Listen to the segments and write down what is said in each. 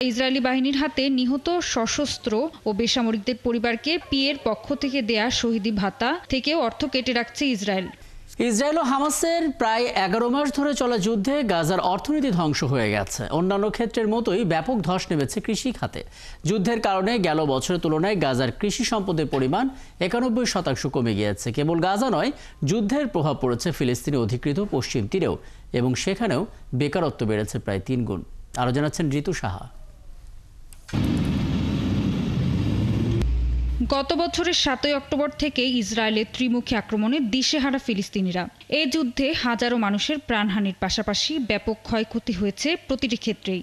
Israeli বাহিনীর হাতে নিহত সশস্ত্র ও বেসামরিকদের পরিবারকে পিএর পক্ষ থেকে দেয়া শহীদি ভাতা থেকেও অর্থ কেটে রাখছে ইসরায়েল। ইসরায়েল ও হামাসের প্রায় 11 মাস ধরে চলা যুদ্ধে গাজার অর্থনীতি ধ্বংস হয়ে গেছে। অন্যান্য ক্ষেত্রের মতোই ব্যাপক ধস নেমেছে কৃষি খাতে। যুদ্ধের কারণে গেল বছরের তুলনায় গাজার কৃষি সম্পদের পরিমাণ 91% কমে গিয়েছে। কেবল গাজা নয়, যুদ্ধের প্রভাব পড়েছে ফিলিস্তিনি অধিকৃত পশ্চিম তীরেও, এবং সেখানেও বেকারত্ব বেড়েছে প্রায় 3 গুণ। আরও জানাচ্ছেন ঋতু সাহা। গত বছরের 7 অক্টোবর থেকে ইসরায়েলের ত্রিমুখী আক্রমণে দিশেহারা ফিলিস্তিনিরা। এই যুদ্ধে হাজারো মানুষের প্রাণহানির পাশাপাশি ব্যাপক ক্ষয়ক্ষতি হয়েছে প্রতিটি ক্ষেত্রেই।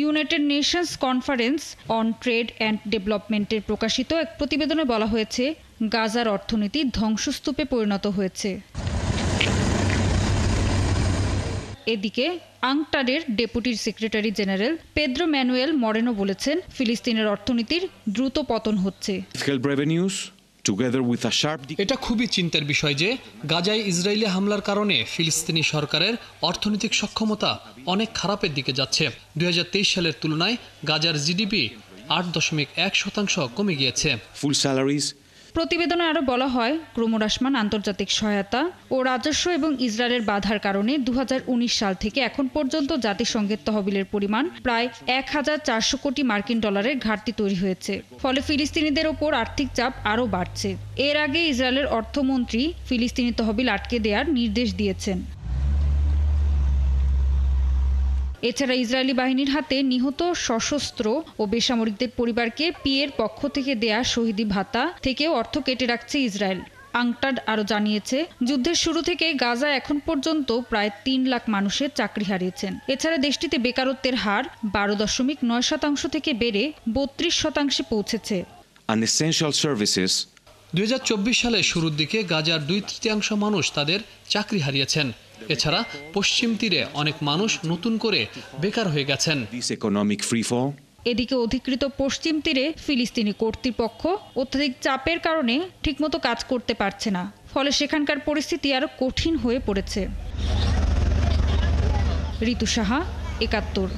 United Nations conference on trade and ডেভেলপমেন্টের প্রকাশিত এক প্রতিবেদনে বলা হয়েছে, গাজার অর্থনীতি ধ্বংসস্তূপে পরিণত হয়েছে। এদিকে আংটাডের deputy secretary general Pedro Manuel Moreno বলেছেন, ফিলিস্তিনের অর্থনীতির দ্রুত পতন হচ্ছে। এটা খুবই চিন্তার বিষয় যে গাজায় ইসরায়েলি হামলার কারণে ফিলিস্তিনি সরকারের অর্থনৈতিক সক্ষমতা অনেক খারাপের দিকে যাচ্ছে। 2023 সালের তুলনায় গাজার জিডিপি 8.1% কমে গিয়েছে। প্রতিবেদনে আরও বলা হয়, ক্রমহ্রাসমান আন্তর্জাতিক সহায়তা ও রাজস্ব এবং ইসরায়েলের বাধার কারণে 2019 সাল থেকে এখন পর্যন্ত জাতিসংঘের তহবিলের পরিমাণ প্রায় 1400 কোটি মার্কিন ডলারের ঘাটতি তৈরি হয়েছে। ফলে ফিলিস্তিনিদের ওপর আর্থিক চাপ আরও বাড়ছে। এর আগে ইসরায়েলের অর্থমন্ত্রী ফিলিস্তিনি তহবিল আটকে দেওয়ার নির্দেশ দিয়েছেন। এছাড়া ইসরায়েলি বাহিনীর হাতে নিহত সশস্ত্র ও বেসামরিকদের পরিবারকে পিএর পক্ষ থেকে দেয়া শহীদি ভাতা থেকেও অর্থ কেটে রাখছে ইসরায়েল। আংটাড আরও জানিয়েছে, যুদ্ধের শুরু থেকে গাজা এখন পর্যন্ত প্রায় 3 লাখ মানুষের চাকরি হারিয়েছেন। এছাড়া দেশটিতে বেকারত্বের হার 12.9% থেকে বেড়ে 32% পৌঁছেছে। 2024 সালের শুরুর দিকে গাজার 2/3 মানুষ তাদের চাকরি হারিয়েছেন। এছাড়া পশ্চিম তীরে অনেক মানুষ নতুন করে বেকার হয়ে গেছেন। এদিকে অধিকৃত পশ্চিম তীরে ফিলিস্তিনি কর্তৃপক্ষ অত্যধিক চাপের কারণে ঠিকমতো কাজ করতে পারছে না। ফলে সেখানকার পরিস্থিতি আরও কঠিন হয়ে পড়েছে। ঋতু সাহা, 71।